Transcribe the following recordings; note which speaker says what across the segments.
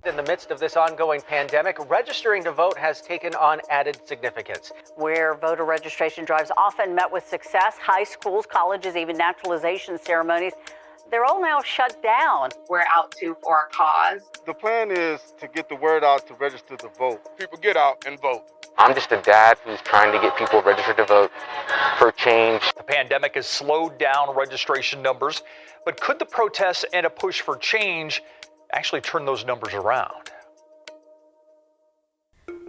Speaker 1: In the midst of this ongoing pandemic, registering to vote has taken on added significance.
Speaker 2: Where voter registration drives often met with success, high schools, colleges, even naturalization ceremonies, they're all now shut down.
Speaker 3: We're out for our cause.
Speaker 4: The plan is to get the word out to register to vote.
Speaker 5: People get out and vote.
Speaker 6: I'm just a dad who's trying to get people registered to vote for change.
Speaker 7: The pandemic has slowed down registration numbers, but could the protests and a push for change actually turn those numbers around?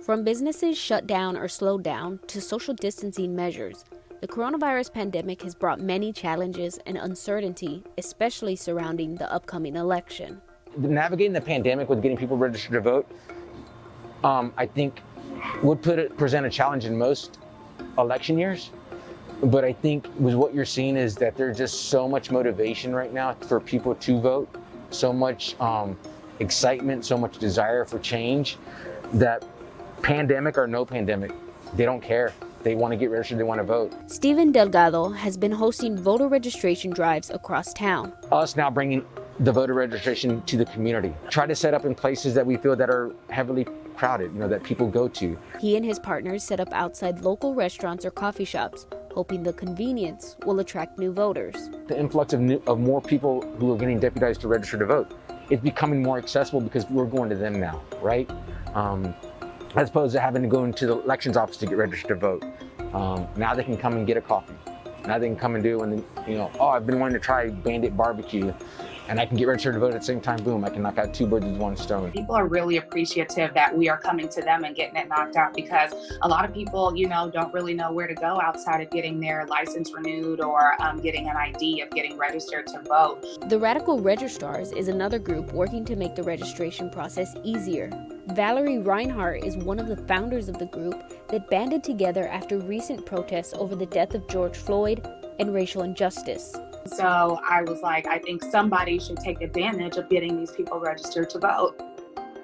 Speaker 8: From businesses shut down or slowed down to social distancing measures, the coronavirus pandemic has brought many challenges and uncertainty, especially surrounding the upcoming election.
Speaker 6: Navigating the pandemic with getting people registered to vote, I think would present a challenge in most election years. But I think with what you're seeing is that there's just so much motivation right now for people to vote, so much excitement, so much desire for change, that pandemic or no pandemic, they don't care. They want to get registered, they want to vote.
Speaker 8: Stephen Delgado has been hosting voter registration drives across town.
Speaker 6: Us now bringing the voter registration to the community. Try to set up in places that we feel that are heavily crowded, that people go to.
Speaker 8: He and his partners set up outside local restaurants or coffee shops, hoping the convenience will attract new voters.
Speaker 6: The influx of more people who are getting deputized to register to vote, it's becoming more accessible because we're going to them now, right? As opposed to having to go into the elections office to get registered to vote. Now they can come and get a coffee. Now they can come and do, and then, I've been wanting to try Bandit barbecue, and I can get registered to vote at the same time. Boom, I can knock out two birds with one stone.
Speaker 3: People are really appreciative that we are coming to them and getting it knocked out, because a lot of people, don't really know where to go outside of getting their license renewed or getting an ID of getting registered to vote.
Speaker 8: The Radical Registrars is another group working to make the registration process easier. Valerie Reinhart is one of the founders of the group that banded together after recent protests over the death of George Floyd and racial injustice.
Speaker 3: So I was like, I think somebody should take advantage of getting these people registered to vote.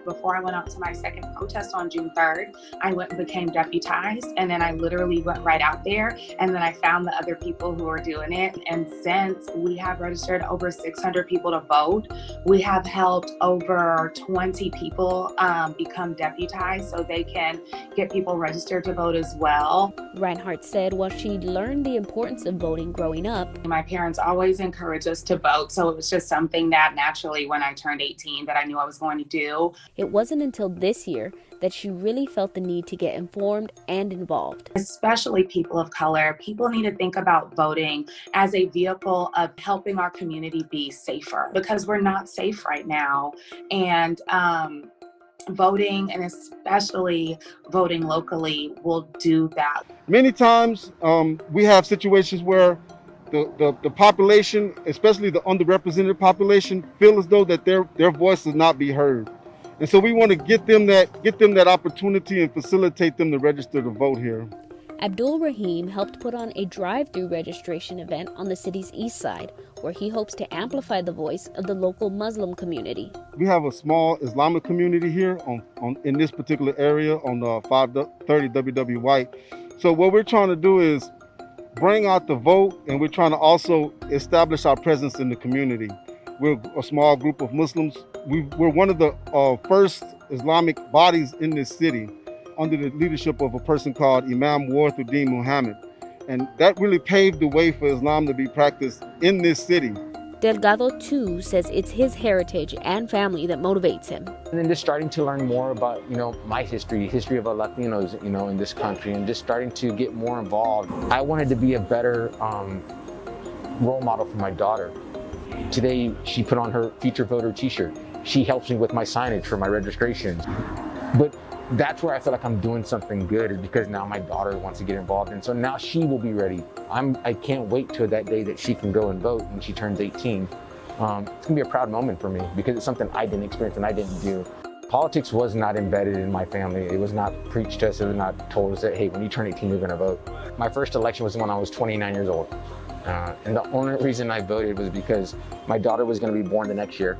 Speaker 3: Before I went out to my second protest on June 3rd, I went and became deputized, and then I literally went right out there, and then I found the other people who are doing it. And since we have registered over 600 people to vote, we have helped over 20 people become deputized so they can get people registered to vote as well.
Speaker 8: Reinhardt said while she'd learned the importance of voting growing up,
Speaker 3: my parents always encouraged us to vote, so it was just something that naturally when I turned 18 that I knew I was going to do.
Speaker 8: It wasn't until this year that she really felt the need to get informed and involved.
Speaker 3: Especially people of color, people need to think about voting as a vehicle of helping our community be safer, because we're not safe right now. And voting, and especially voting locally, will do that.
Speaker 4: Many times we have situations where the population, especially the underrepresented population, feel as though that their voice does not be heard. And so we want to get them that opportunity and facilitate them to register to vote here.
Speaker 8: Abdul Rahim helped put on a drive-through registration event on the city's east side, where he hopes to amplify the voice of the local Muslim community.
Speaker 4: We have a small Islamic community here in this particular area on 530 WW White. So what we're trying to do is bring out the vote, and we're trying to also establish our presence in the community. We're a small group of Muslims. We're one of the first Islamic bodies in this city under the leadership of a person called Imam Warthuddin Muhammad. And that really paved the way for Islam to be practiced in this city.
Speaker 8: Delgado, too, says it's his heritage and family that motivates him.
Speaker 6: And then just starting to learn more about, my history of Latinos, in this country, and just starting to get more involved. I wanted to be a better role model for my daughter. Today, she put on her future voter t-shirt. She helps me with my signage for my registrations. But that's where I feel like I'm doing something good, is because now my daughter wants to get involved, and so now she will be ready. I can't wait till that day that she can go and vote when she turns 18. It's gonna be a proud moment for me, because it's something I didn't experience and I didn't do. Politics was not embedded in my family. It was not preached to us. It was not told us that, hey, when you turn 18, you're gonna vote. My first election was when I was 29 years old. And the only reason I voted was because my daughter was gonna be born the next year,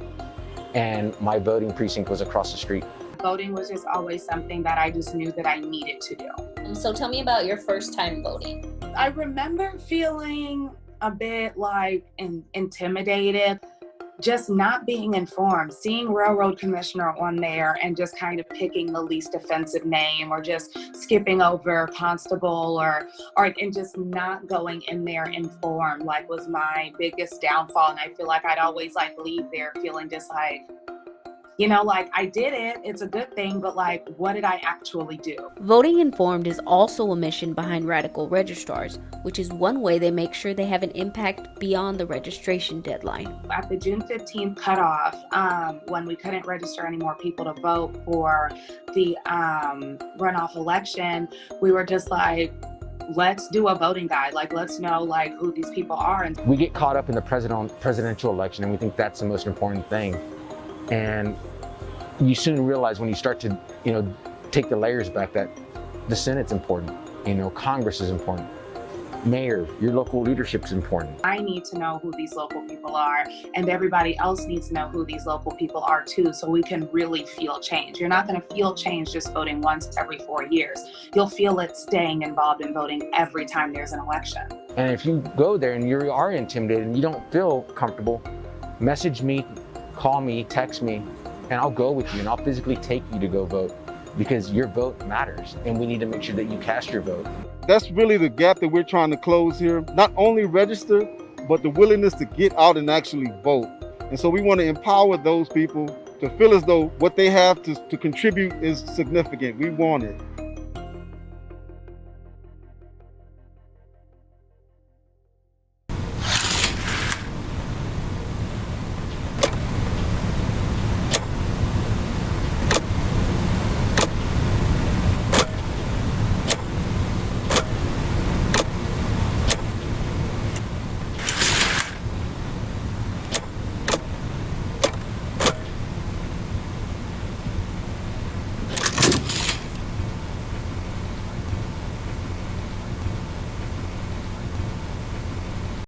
Speaker 6: and my voting precinct was across the street.
Speaker 3: Voting was just always something that I just knew that I needed to do.
Speaker 9: So tell me about your first time voting.
Speaker 3: I remember feeling a bit intimidated. just not being informed, seeing railroad commissioner on there and just kind of picking the least offensive name, or just skipping over constable, or and just not going in there informed, like, was my biggest downfall. And I feel like I'd always like leave there feeling just like, you know, like, I did it, it's a good thing, but like, what did I actually do?
Speaker 8: Voting informed is also a mission behind Radical Registrars, which is one way they make sure they have an impact beyond the registration deadline.
Speaker 3: At the June 15th cutoff, when we couldn't register any more people to vote for the runoff election, we were just like, let's do a voting guide. Like, let's know like who these people are. And
Speaker 6: We get caught up in the presidential election, and we think that's the most important thing. And you soon realize when you start to, take the layers back, that the Senate's important, Congress is important, mayor, your local leadership is important.
Speaker 3: I need to know who these local people are, and everybody else needs to know who these local people are too, so we can really feel change. You're not going to feel change just voting once every 4 years. You'll feel it staying involved in voting every time there's an election.
Speaker 6: And if you go there and you are intimidated and you don't feel comfortable, message me, call me, text me, and I'll go with you, and I'll physically take you to go vote, because your vote matters, and we need to make sure that you cast your vote.
Speaker 4: That's really the gap that we're trying to close here. Not only register, but the willingness to get out and actually vote. And so we want to empower those people to feel as though what they have to contribute is significant. We want it.